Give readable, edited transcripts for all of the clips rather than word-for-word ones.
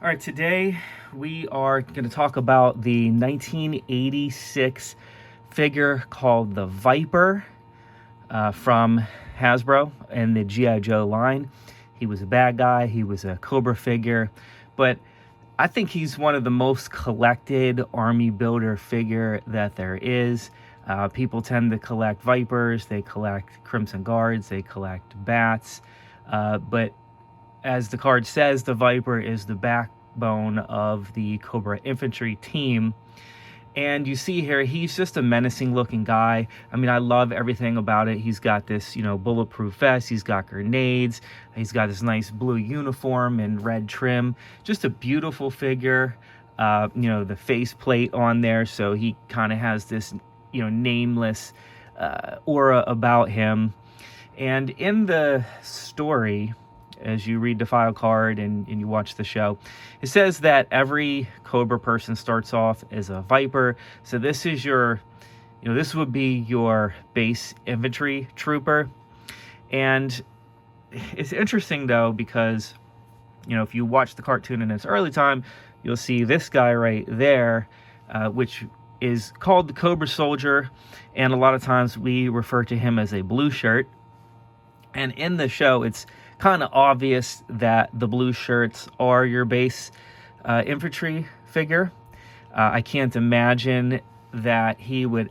All right, today we are going to talk about the 1986 figure called the Viper from Hasbro and the GI Joe line. He was a bad guy, he was a Cobra figure, but I think he's one of the most collected army builder figure that there is. People tend to collect Vipers, they collect Crimson Guards, they collect Bats, but as the card says, the Viper is the backbone of the Cobra Infantry team. And you see here, he's just a menacing looking guy. I mean, I love everything about it. He's got this, bulletproof vest. He's got grenades. He's got this nice blue uniform and red trim. Just a beautiful figure. The face plate on there. So he kind of has this, nameless aura about him. And in the story, as you read the file card and you watch the show, it says that every Cobra person starts off as a Viper. So this is your, this would be your base infantry trooper. And it's interesting though, because, if you watch the cartoon in its early time, you'll see this guy right there, which is called the Cobra Soldier. And a lot of times we refer to him as a blue shirt. And in the show, it's kind of obvious that the blue shirts are your base infantry figure. I can't imagine that he would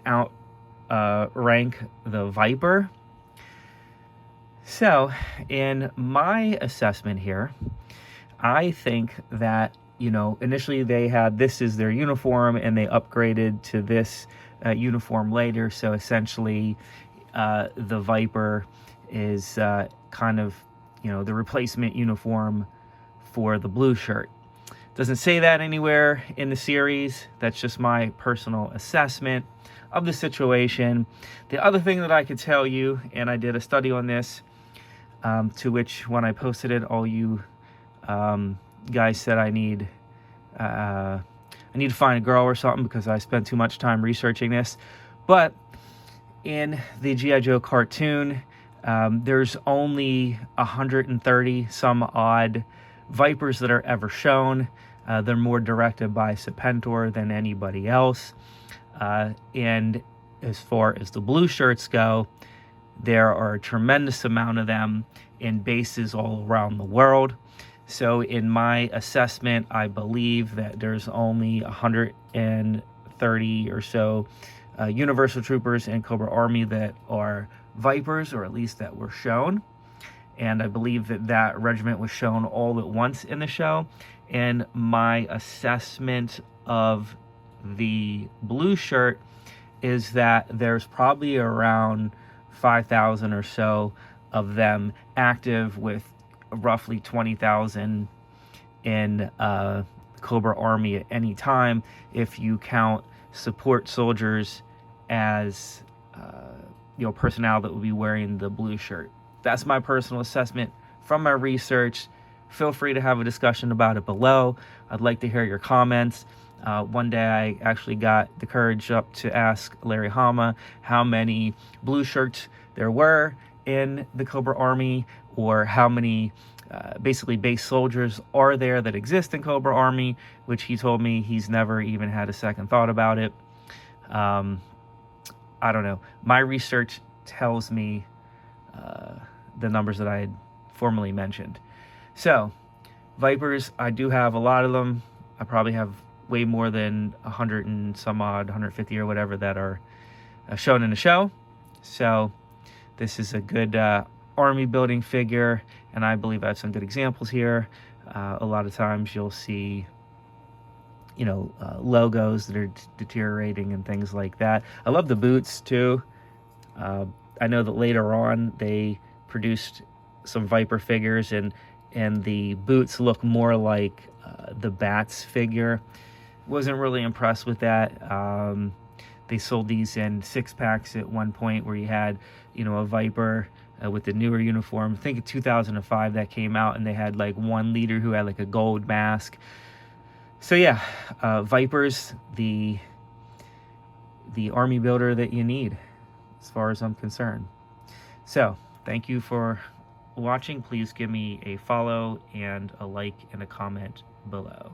rank the Viper. So, in my assessment here, I think that, initially they had this is their uniform and they upgraded to this uniform later. So essentially, the Viper is kind of, the replacement uniform for the blue shirt. Doesn't say that anywhere in the series. That's just my personal assessment of the situation. The other thing that I could tell you, and I did a study on this, to which when I posted it, all you guys said I need to find a girl or something because I spent too much time researching this. But in the GI Joe cartoon, there's only 130 some odd Vipers that are ever shown. They're more directed by Serpentor than anybody else. And as far as the blue shirts go, there are a tremendous amount of them in bases all around the world. So in my assessment, I believe that there's only 130 or so Universal Troopers and Cobra Army that are Vipers, or at least that were shown. And I believe that regiment was shown all at once in the show. And my assessment of the blue shirt is that there's probably around 5,000 or so of them active, with roughly 20,000 in Cobra Army at any time, if you count support soldiers as personnel that will be wearing the blue shirt. That's my personal assessment from my research. Feel free to have a discussion about it below. I'd like to hear your comments. One day I actually got the courage up to ask Larry Hama how many blue shirts there were in the Cobra Army, or how many basically base soldiers are there that exist in Cobra Army, which he told me he's never even had a second thought about it. I don't know. My research tells me the numbers that I had formerly mentioned. So, Vipers, I do have a lot of them. I probably have way more than 100 and some odd, 150 or whatever that are shown in the show. So, this is a good army building figure, and I believe I have some good examples here. A lot of times you'll see logos that are deteriorating and things like that. I love the boots too. I know that later on they produced some Viper figures, and the boots look more like the Bats figure. Wasn't really impressed with that. They sold these in 6-packs at one point, where you had a Viper with the newer uniform. I think in 2005 that came out, and they had like one leader who had like a gold mask. So yeah, Viper's the army builder that you need, as far as I'm concerned. So thank you for watching, please give me a follow and a like and a comment below.